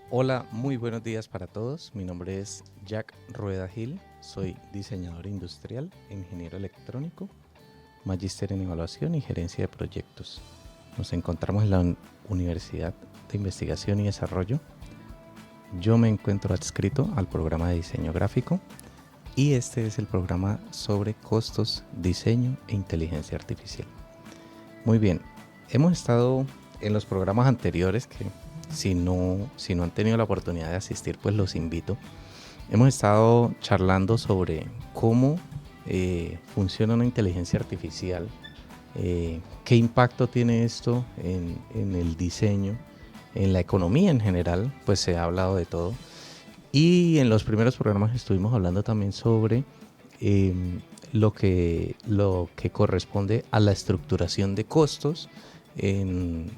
Hola, muy buenos días para todos. Mi nombre es Jack Rueda Gil. Soy diseñador industrial, ingeniero electrónico, magíster en evaluación y gerencia de proyectos. Nos encontramos en la Universidad de Investigación y Desarrollo. Yo me encuentro adscrito al programa de diseño gráfico y este es el programa sobre costos, diseño e inteligencia artificial. Muy bien, hemos estado en los programas anteriores que si no han tenido la oportunidad de asistir, pues los invito. Hemos estado charlando sobre cómo funciona una inteligencia artificial, qué impacto tiene esto en el diseño, en la economía en general, pues se ha hablado de todo. Y en los primeros programas estuvimos hablando también sobre eh, lo que corresponde a la estructuración de costos en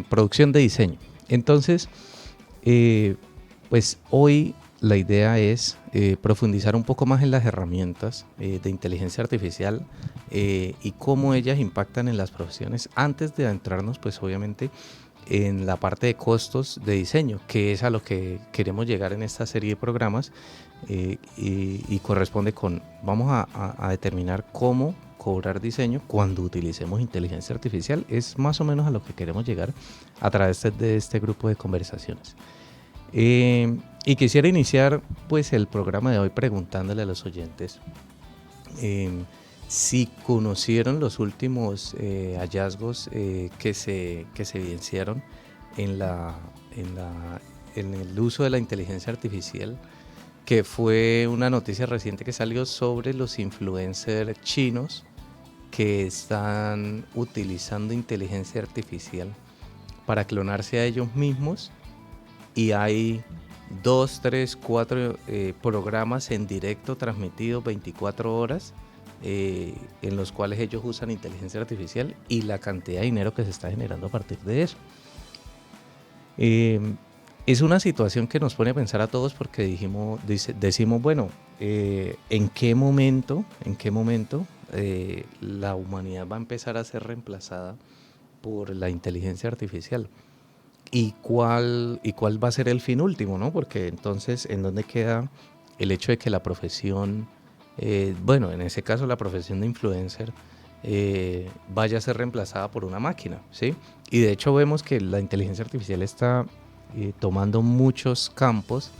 producción de diseño. Entonces, pues hoy la idea es profundizar un poco más en las herramientas de inteligencia artificial y cómo ellas impactan en las profesiones antes de adentrarnos, pues obviamente, en la parte de costos de diseño, que es a lo que queremos llegar en esta serie de programas y corresponde con, vamos a determinar cómo cobrar diseño cuando utilicemos inteligencia artificial. Es más o menos a lo que queremos llegar a través de este grupo de conversaciones. Y quisiera iniciar pues el programa de hoy preguntándole a los oyentes si conocieron los últimos hallazgos que se evidenciaron en, la, en, la, en el uso de la inteligencia artificial, que fue una noticia reciente que salió sobre los influencers chinos que están utilizando inteligencia artificial para clonarse a ellos mismos, y hay 2, 3, 4 programas en directo transmitidos 24 horas en los cuales ellos usan inteligencia artificial y la cantidad de dinero que se está generando a partir de eso. Es una situación que nos pone a pensar a todos porque decimos, bueno, ¿en qué momento la humanidad va a empezar a ser reemplazada por la inteligencia artificial? ¿Y cuál va a ser el fin último, ¿no? Porque entonces, ¿en dónde queda el hecho de que la profesión, bueno, en ese caso la profesión de influencer, vaya a ser reemplazada por una máquina, ¿sí? Y de hecho vemos que la inteligencia artificial está tomando muchos campos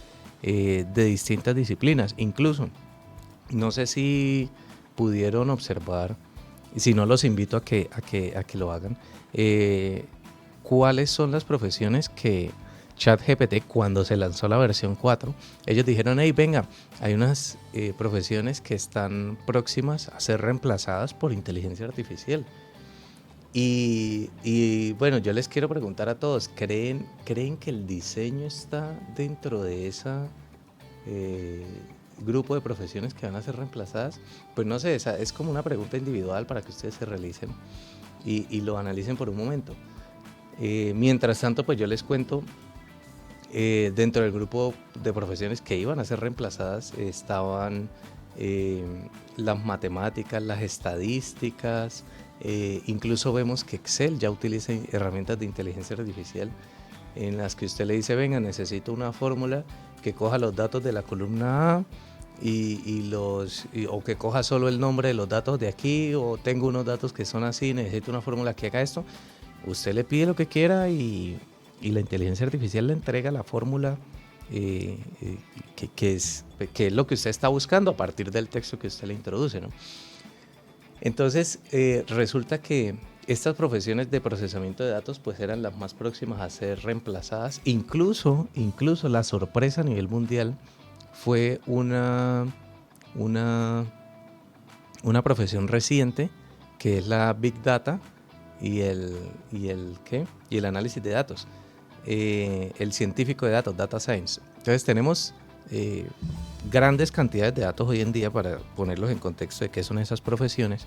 de distintas disciplinas. Incluso, no sé si pudieron observar, y si no los invito a que lo hagan, cuáles son las profesiones que ChatGPT, cuando se lanzó la versión 4, ellos dijeron, hey, venga, hay unas profesiones que están próximas a ser reemplazadas por inteligencia artificial. Y bueno, yo les quiero preguntar a todos, ¿creen que el diseño está dentro de esa eh, grupo de profesiones que van a ser reemplazadas? Pues no sé, es como una pregunta individual para que ustedes se realicen y lo analicen por un momento. Mientras tanto, pues yo les cuento, dentro del grupo de profesiones que iban a ser reemplazadas estaban eh, las matemáticas, las estadísticas, incluso vemos que Excel ya utiliza herramientas de inteligencia artificial en las que usted le dice, venga, necesito una fórmula que coja los datos de la columna A o que coja solo el nombre de los datos de aquí, o tengo unos datos que son así, necesito una fórmula que haga esto. Usted le pide lo que quiera y la inteligencia artificial le entrega la fórmula que es lo que usted está buscando a partir del texto que usted le introduce, ¿no? Entonces, resulta que estas profesiones de procesamiento de datos pues eran las más próximas a ser reemplazadas. Incluso la sorpresa a nivel mundial fue una, una profesión reciente, que es la Big Data y el análisis de datos, el científico de datos, Data Science. Entonces tenemos grandes cantidades de datos hoy en día para ponerlos en contexto de qué son esas profesiones.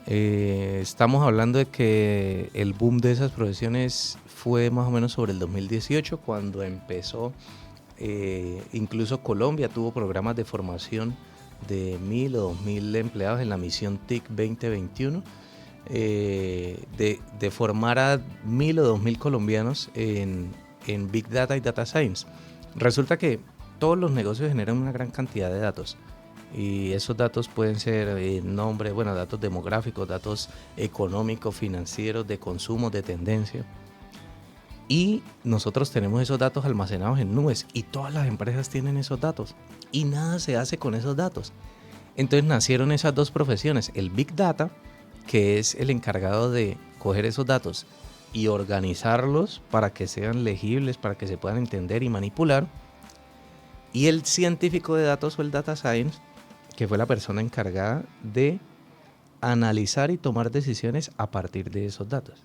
Estamos hablando de que el boom de esas profesiones fue más o menos sobre el 2018, cuando empezó. Incluso Colombia tuvo programas de formación de 1.000 o 2.000 empleados en la misión TIC 2021, de formar a 1.000 o 2.000 colombianos en Big Data y Data Science. Resulta que todos los negocios generan una gran cantidad de datos. Y esos datos pueden ser datos demográficos, datos económicos, financieros, de consumo, de tendencia. Y nosotros tenemos esos datos almacenados en nubes y todas las empresas tienen esos datos y nada se hace con esos datos. Entonces nacieron esas dos profesiones, el Big Data, que es el encargado de coger esos datos y organizarlos para que sean legibles, para que se puedan entender y manipular, y el científico de datos o el Data Science, que fue la persona encargada de analizar y tomar decisiones a partir de esos datos.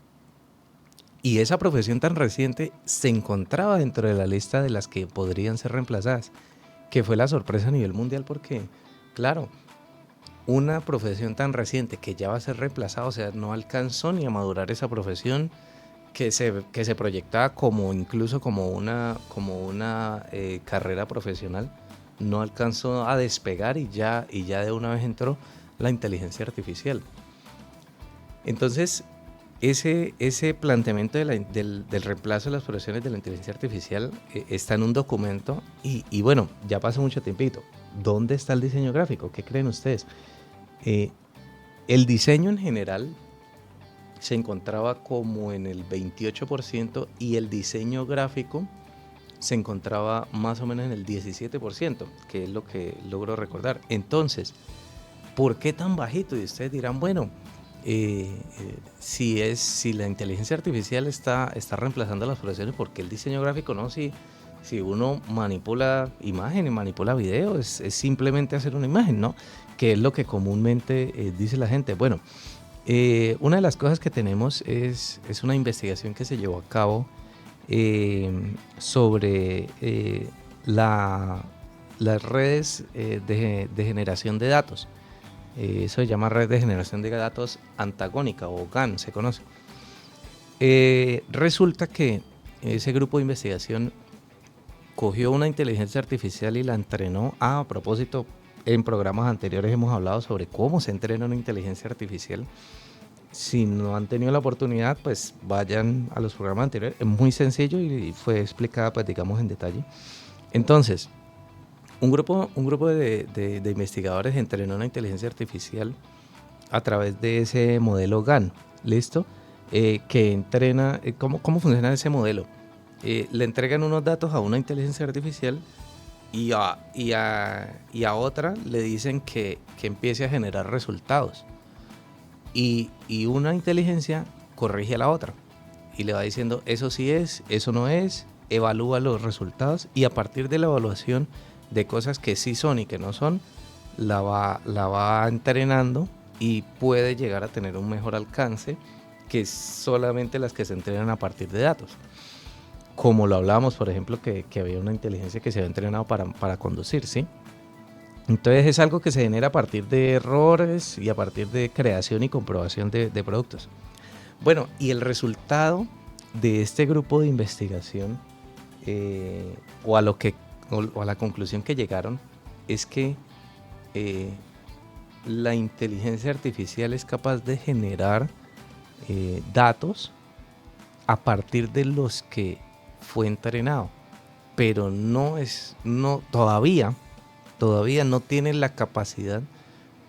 Y esa profesión tan reciente se encontraba dentro de la lista de las que podrían ser reemplazadas, que fue la sorpresa a nivel mundial porque, claro, una profesión tan reciente que ya va a ser reemplazada, o sea, no alcanzó ni a madurar esa profesión que se proyectaba incluso como una carrera profesional, no alcanzó a despegar y ya de una vez entró la inteligencia artificial. Entonces, ese planteamiento del reemplazo de las profesiones de la inteligencia artificial está en un documento y bueno, ya pasó mucho tiempito. ¿Dónde está el diseño gráfico? ¿Qué creen ustedes? El diseño en general se encontraba como en el 28% y el diseño gráfico se encontraba más o menos en el 17%, que es lo que logro recordar. Entonces, ¿por qué tan bajito? Y ustedes dirán, bueno, si la inteligencia artificial está reemplazando las profesiones, ¿por qué el diseño gráfico no? Si uno manipula imágenes, manipula video, es simplemente hacer una imagen, ¿no? Que es lo que comúnmente dice la gente. Bueno, una de las cosas que tenemos es una investigación que se llevó a cabo sobre las redes de generación de datos. Eso se llama red de generación de datos antagónica o GAN, se conoce. Resulta que ese grupo de investigación cogió una inteligencia artificial y la entrenó. A propósito, en programas anteriores hemos hablado sobre cómo se entrena una inteligencia artificial. Si no han tenido la oportunidad, pues vayan a los programas anteriores. Es muy sencillo y fue explicada, pues digamos, en detalle. Entonces, un grupo de investigadores entrenó una inteligencia artificial a través de ese modelo GAN, ¿listo? Que entrena, ¿cómo funciona ese modelo? Le entregan unos datos a una inteligencia artificial y a otra le dicen que empiece a generar resultados. Y una inteligencia corrige a la otra y le va diciendo eso sí es, eso no es, evalúa los resultados y a partir de la evaluación de cosas que sí son y que no son, la va entrenando y puede llegar a tener un mejor alcance que solamente las que se entrenan a partir de datos. Como lo hablábamos, por ejemplo, que había una inteligencia que se había entrenado para conducir, ¿sí? Entonces es algo que se genera a partir de errores y a partir de creación y comprobación de productos. Bueno, y el resultado de este grupo de investigación o a la conclusión que llegaron es que la inteligencia artificial es capaz de generar datos a partir de los que fue entrenado, pero todavía no tiene la capacidad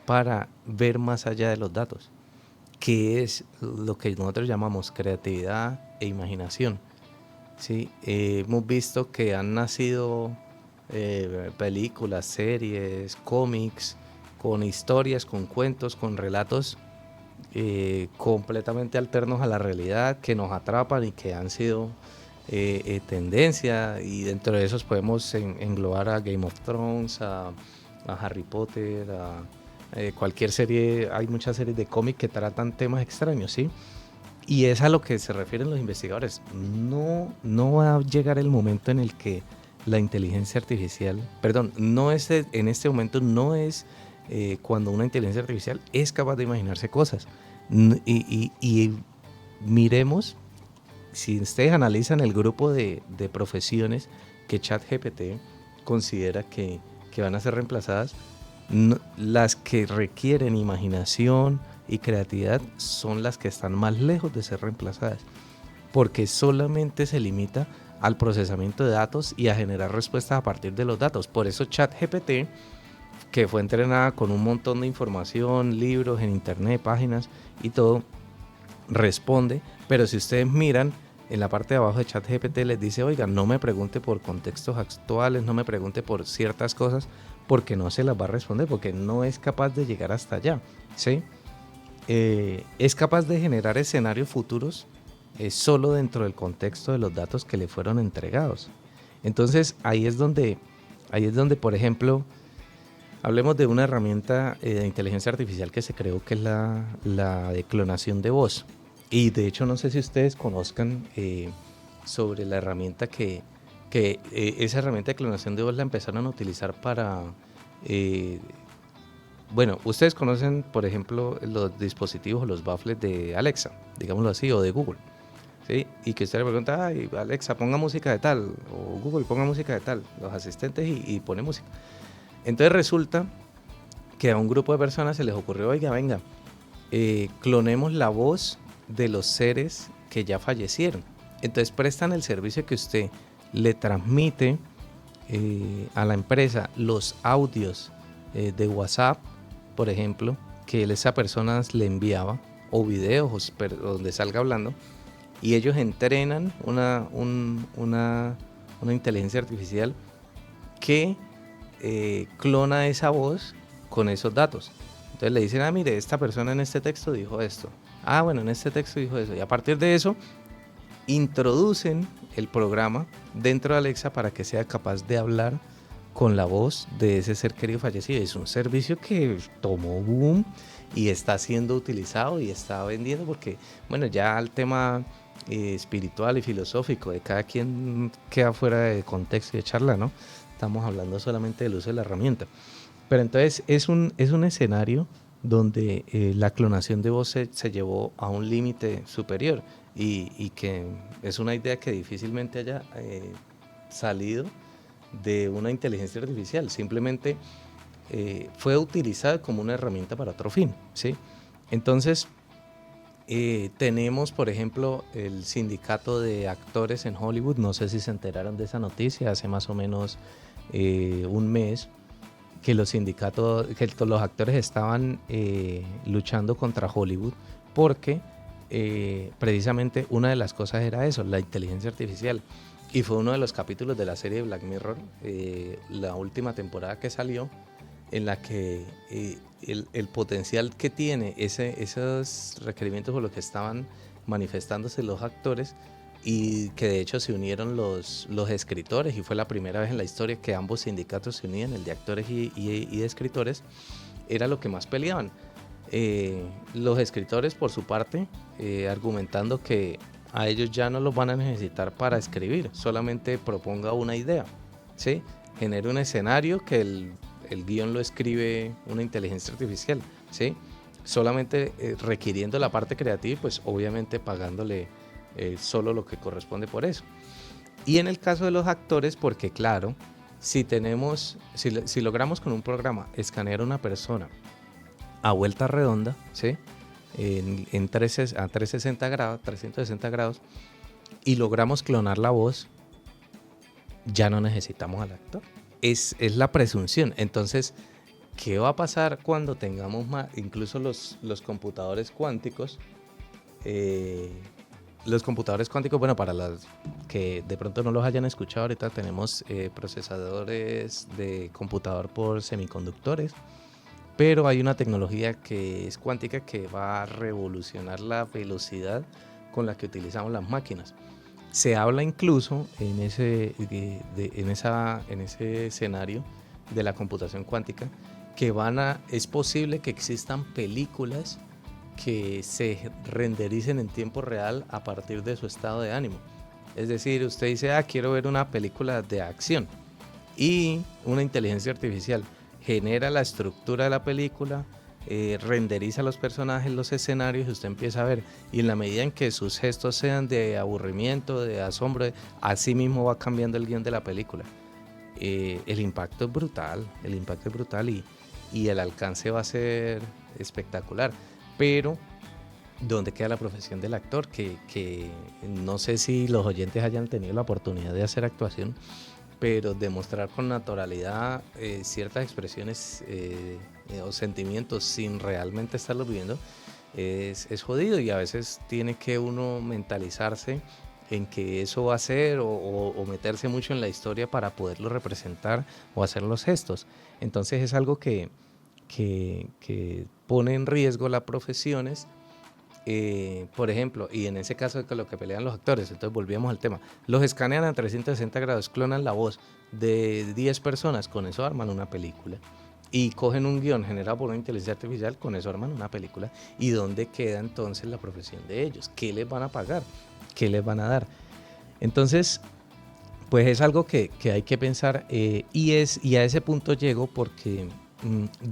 para ver más allá de los datos, que es lo que nosotros llamamos creatividad e imaginación. ¿Sí? Hemos visto que han nacido películas, series, cómics, con historias, con cuentos, con relatos completamente alternos a la realidad, que nos atrapan y que han sido tendencia, y dentro de esos podemos englobar a Game of Thrones, a Harry Potter, a cualquier serie. Hay muchas series de cómic que tratan temas extraños, ¿sí? Y es a lo que se refieren los investigadores. No va a llegar el momento en el que la inteligencia artificial, en este momento no es cuando una inteligencia artificial es capaz de imaginarse cosas. Y miremos, si ustedes analizan el grupo de profesiones que ChatGPT considera que van a ser reemplazadas, las que requieren imaginación y creatividad son las que están más lejos de ser reemplazadas, porque solamente se limita al procesamiento de datos y a generar respuestas a partir de los datos. Por eso ChatGPT, que fue entrenada con un montón de información, libros en internet, páginas y todo, responde, pero si ustedes miran en la parte de abajo de ChatGPT les dice, oiga, no me pregunte por contextos actuales, no me pregunte por ciertas cosas, porque no se las va a responder, porque no es capaz de llegar hasta allá, ¿sí? Es capaz de generar escenarios futuros solo dentro del contexto de los datos que le fueron entregados. Entonces ahí es donde, por ejemplo, hablemos de una herramienta de inteligencia artificial que se creó, que es la de clonación de voz. Y de hecho no sé si ustedes conozcan sobre la herramienta que esa herramienta de clonación de voz la empezaron a utilizar para... bueno, ustedes conocen, por ejemplo, los dispositivos, los baffles de Alexa, digámoslo así, o de Google, ¿sí? Y que usted le pregunta, ay, Alexa, ponga música de tal, o Google, ponga música de tal, los asistentes y pone música. Entonces resulta que a un grupo de personas se les ocurrió, oiga, venga, clonemos la voz de los seres que ya fallecieron. Entonces prestan el servicio que usted le transmite a la empresa los audios de WhatsApp, por ejemplo, que esa persona le enviaba, o videos donde salga hablando, y ellos entrenan una inteligencia artificial que clona esa voz con esos datos. Entonces le dicen, mire, esta persona en este texto dijo esto. Bueno, en este texto dijo eso. Y a partir de eso, introducen el programa dentro de Alexa para que sea capaz de hablar con la voz de ese ser querido fallecido. Es un servicio que tomó boom y está siendo utilizado y está vendiendo porque, bueno, ya el tema espiritual y filosófico de cada quien queda fuera de contexto y de charla, ¿no? Estamos hablando solamente del uso de la herramienta. Pero entonces es un escenario donde la clonación de voz se llevó a un límite superior y que es una idea que difícilmente haya salido de una inteligencia artificial. Simplemente fue utilizada como una herramienta para otro fin, ¿sí? Entonces tenemos, por ejemplo, el sindicato de actores en Hollywood. No sé si se enteraron de esa noticia hace más o menos un mes, que los sindicatos, que los actores estaban luchando contra Hollywood porque precisamente una de las cosas era eso, la inteligencia artificial. Y fue uno de los capítulos de la serie Black Mirror, la última temporada que salió, en la que el potencial que tiene esos requerimientos por los que estaban manifestándose los actores, y que de hecho se unieron los escritores, y fue la primera vez en la historia que ambos sindicatos se unían, el de actores y de escritores, era lo que más peleaban. Los escritores, por su parte, argumentando que a ellos ya no los van a necesitar para escribir, solamente proponga una idea, ¿sí? Genere un escenario que el guión lo escribe una inteligencia artificial, ¿sí? Solamente requiriendo la parte creativa, pues obviamente pagándole solo lo que corresponde por eso. Y en el caso de los actores, porque claro, si logramos con un programa escanear a una persona a vuelta redonda, ¿sí? a 360 grados, y logramos clonar la voz, ya no necesitamos al actor. Es la presunción. Entonces, ¿qué va a pasar cuando tengamos incluso los computadores cuánticos? Los computadores cuánticos, bueno, para los que de pronto no los hayan escuchado, ahorita tenemos procesadores de computador por semiconductores, pero hay una tecnología que es cuántica que va a revolucionar la velocidad con la que utilizamos las máquinas. Se habla incluso en ese escenario de la computación cuántica que es posible que existan películas que se rendericen en tiempo real a partir de su estado de ánimo. Es decir, usted dice, quiero ver una película de acción, y una inteligencia artificial genera la estructura de la película, renderiza los personajes, los escenarios, y usted empieza a ver, y en la medida en que sus gestos sean de aburrimiento, de asombro, así mismo va cambiando el guión de la película. El impacto es brutal, y el alcance va a ser espectacular. Pero, ¿dónde queda la profesión del actor? Que no sé si los oyentes hayan tenido la oportunidad de hacer actuación, pero demostrar con naturalidad ciertas expresiones o sentimientos sin realmente estarlos viviendo es jodido, y a veces tiene que uno mentalizarse en que eso va a ser o meterse mucho en la historia para poderlo representar o hacer los gestos. Entonces es algo que pone en riesgo las profesiones. Por ejemplo, y en ese caso de lo que pelean los actores, entonces volvíamos al tema, los escanean a 360 grados, clonan la voz de 10 personas, con eso arman una película, y cogen un guión generado por una inteligencia artificial, con eso arman una película. ¿Y dónde queda entonces la profesión de ellos? ¿Qué les van a pagar? ¿Qué les van a dar? Entonces, pues es algo que hay que pensar, y a ese punto llego porque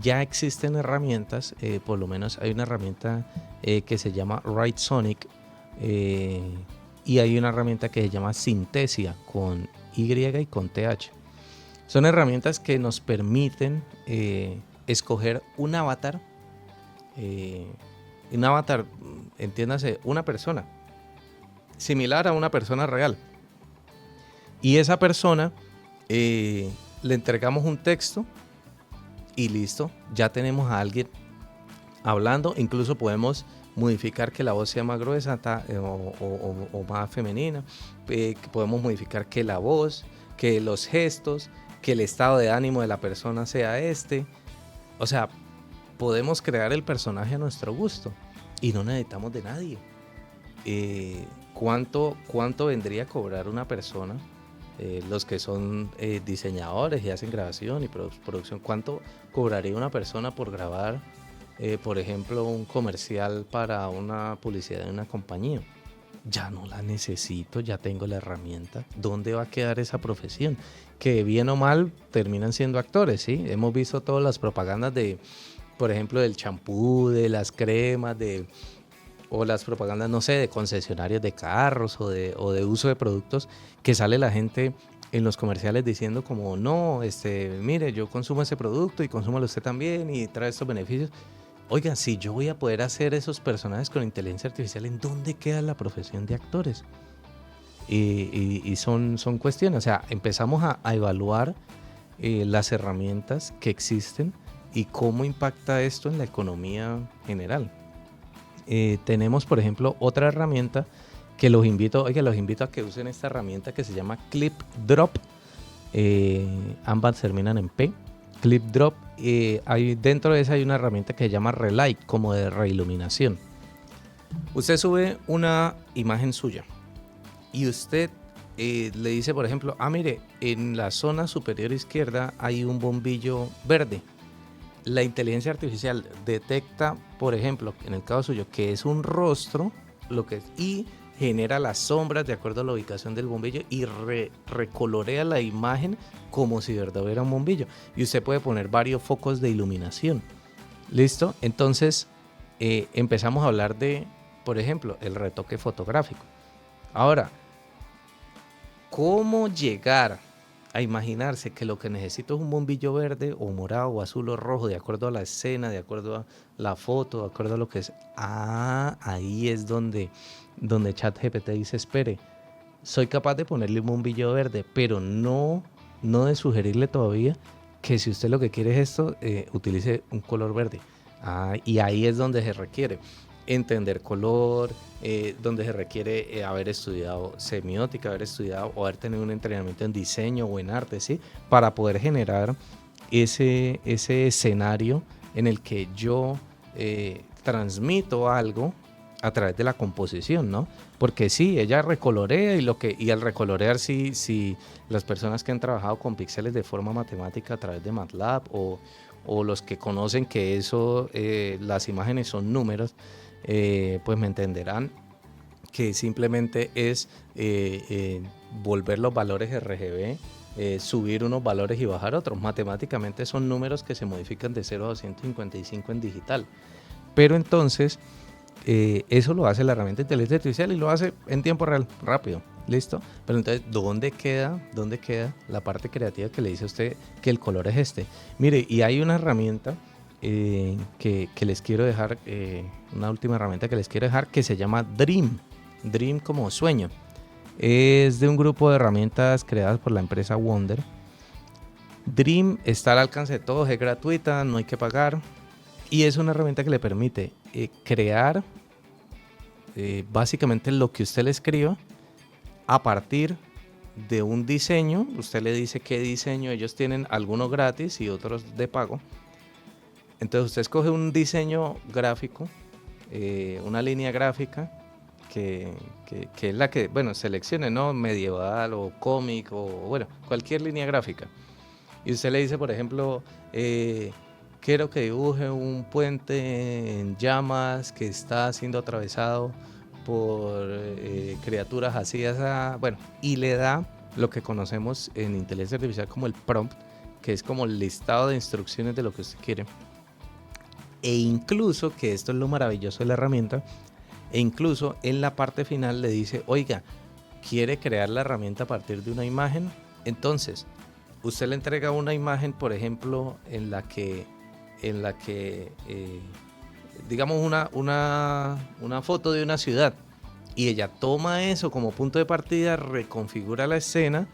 ya existen herramientas, por lo menos hay una herramienta que se llama Writesonic, y hay una herramienta que se llama Synthesia, con Y y con TH. Son herramientas que nos permiten escoger un avatar, entiéndase, una persona, similar a una persona real. Y esa persona le entregamos un texto y listo, ya tenemos a alguien hablando. Incluso podemos modificar que la voz sea más gruesa o más femenina. Podemos modificar que la voz, que los gestos, que el estado de ánimo de la persona sea este. O sea, podemos crear el personaje a nuestro gusto y no necesitamos de nadie. ¿Cuánto vendría a cobrar una persona? Los que son diseñadores y hacen grabación y producción, ¿cuánto cobraría una persona por grabar, por ejemplo, un comercial para una publicidad de una compañía? Ya no la necesito, ya tengo la herramienta. ¿Dónde va a quedar esa profesión? Que bien o mal terminan siendo actores, ¿sí? Hemos visto todas las propagandas de, por ejemplo, del champú, de las cremas, o las propagandas, no sé, de concesionarios de carros o de uso de productos, que sale la gente en los comerciales diciendo como, no, mire, yo consumo ese producto y consúmalo usted también y trae estos beneficios. Oigan, si yo voy a poder hacer esos personajes con inteligencia artificial, ¿en dónde queda la profesión de actores? Y son cuestiones, o sea, empezamos a evaluar las herramientas que existen y cómo impacta esto en la economía general. Tenemos, por ejemplo, otra herramienta que los invito a que usen esta herramienta que se llama ClipDrop. Ambas terminan en P. ClipDrop. Dentro de esa hay una herramienta que se llama Relight, como de reiluminación. Usted sube una imagen suya y usted le dice, por ejemplo, mire, en la zona superior izquierda hay un bombillo verde. La inteligencia artificial detecta, por ejemplo, en el caso suyo, que es un rostro, y genera las sombras de acuerdo a la ubicación del bombillo y recolorea la imagen como si de verdad hubiera un bombillo. Y usted puede poner varios focos de iluminación. ¿Listo? Entonces empezamos a hablar de, por ejemplo, el retoque fotográfico. Ahora, ¿cómo llegar a imaginarse que lo que necesito es un bombillo verde o morado o azul o rojo, de acuerdo a la escena, de acuerdo a la foto, de acuerdo a lo que es? Ahí es donde ChatGPT dice, espere, soy capaz de ponerle un bombillo verde, pero no de sugerirle todavía que si usted lo que quiere es esto, utilice un color verde. Y ahí es donde se requiere entender color, donde se requiere haber estudiado semiótica, haber estudiado o haber tenido un entrenamiento en diseño o en arte, ¿sí? Para poder generar ese escenario en el que yo transmito algo a través de la composición, ¿no? Porque sí, ella recolorea y al recolorear, sí, las personas que han trabajado con píxeles de forma matemática a través de MATLAB o los que conocen que eso, las imágenes son números, pues me entenderán que simplemente es volver los valores RGB, subir unos valores y bajar otros. Matemáticamente son números que se modifican de 0 a 255 en digital. Pero entonces eso lo hace la herramienta de inteligencia artificial y lo hace en tiempo real, rápido, listo. Pero entonces, ¿dónde queda la parte creativa que le dice a usted que el color es este? Mire, y hay una herramienta que les quiero dejar, una última herramienta que les quiero dejar, que se llama Dream. Dream como sueño. Es de un grupo de herramientas creadas por la empresa Wonder. Dream está al alcance de todos, es gratuita, no hay que pagar. Y es una herramienta que le permite crear básicamente lo que usted le escriba a partir de un diseño. Usted le dice qué diseño, ellos tienen algunos gratis y otros de pago. Entonces usted escoge un diseño gráfico, una línea gráfica que es la que, bueno, seleccione, ¿no? Medieval o cómic o, bueno, cualquier línea gráfica. Y usted le dice, por ejemplo, quiero que dibuje un puente en llamas que está siendo atravesado por criaturas así, bueno, y le da lo que conocemos en inteligencia artificial como el prompt, que es como el listado de instrucciones de lo que usted quiere. E incluso, que esto es lo maravilloso de la herramienta, e incluso en la parte final le dice, oiga, ¿quiere crear la herramienta a partir de una imagen? Entonces, usted le entrega una imagen, por ejemplo, en la que digamos una foto de una ciudad, y ella toma eso como punto de partida, reconfigura la escena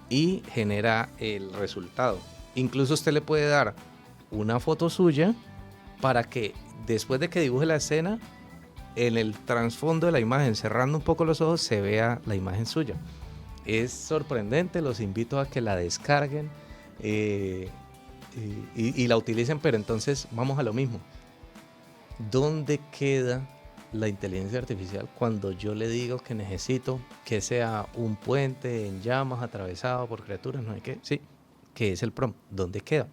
y genera el resultado. Incluso usted le puede dar una foto suya para que después de que dibuje la escena, en el trasfondo de la imagen, cerrando un poco los ojos, se vea la imagen suya. Es sorprendente, los invito a que la descarguen y la utilicen, pero entonces vamos a lo mismo. ¿Dónde queda la inteligencia artificial cuando yo le digo que necesito que sea un puente en llamas atravesado por criaturas, no sé qué? Sí, que es el prompt. ¿Dónde queda?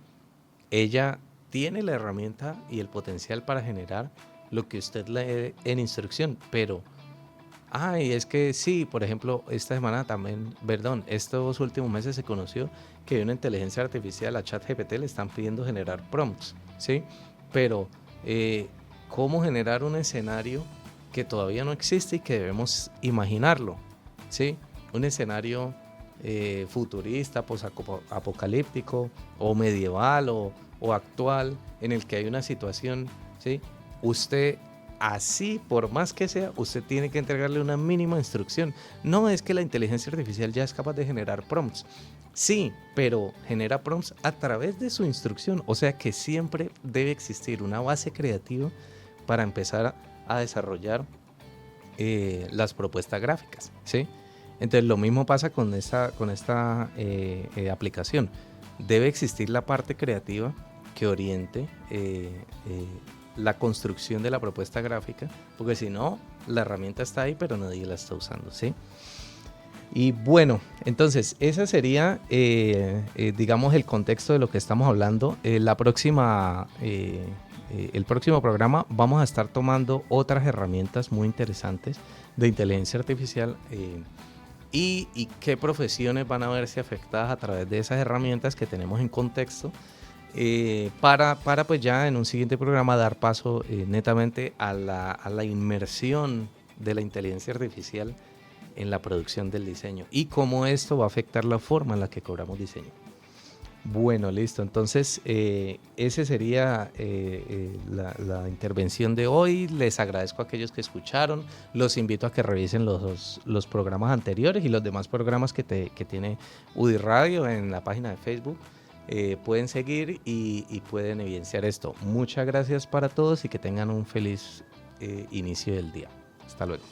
Ella tiene la herramienta y el potencial para generar lo que usted lee en instrucción, pero es que sí, por ejemplo, esta semana también, estos últimos meses se conoció que hay una inteligencia artificial, a ChatGPT le están pidiendo generar prompts, ¿sí? Pero ¿cómo generar un escenario que todavía no existe y que debemos imaginarlo? ¿Sí? Un escenario futurista, posapocalíptico o medieval o actual, en el que hay una situación, ¿sí? Usted, así por más que sea, usted tiene que entregarle una mínima instrucción. No es que la inteligencia artificial ya es capaz de generar prompts. Sí, pero genera prompts a través de su instrucción. O sea que siempre debe existir una base creativa para empezar a desarrollar las propuestas gráficas, ¿sí? Entonces lo mismo pasa con esta aplicación. Debe existir la parte creativa que oriente la construcción de la propuesta gráfica, porque si no, la herramienta está ahí, pero nadie la está usando, ¿sí? Y bueno, entonces, ese sería, digamos, el contexto de lo que estamos hablando. El próximo programa vamos a estar tomando otras herramientas muy interesantes de inteligencia artificial y qué profesiones van a verse afectadas a través de esas herramientas que tenemos en contexto, para pues ya en un siguiente programa dar paso netamente a la inmersión de la inteligencia artificial en la producción del diseño y cómo esto va a afectar la forma en la que cobramos diseño. Bueno, listo. Entonces, ese sería la intervención de hoy. Les agradezco a aquellos que escucharon. Los invito a que revisen los programas anteriores y los demás programas que tiene UDI Radio en la página de Facebook. Pueden seguir y pueden evidenciar esto. Muchas gracias para todos y que tengan un feliz inicio del día. Hasta luego.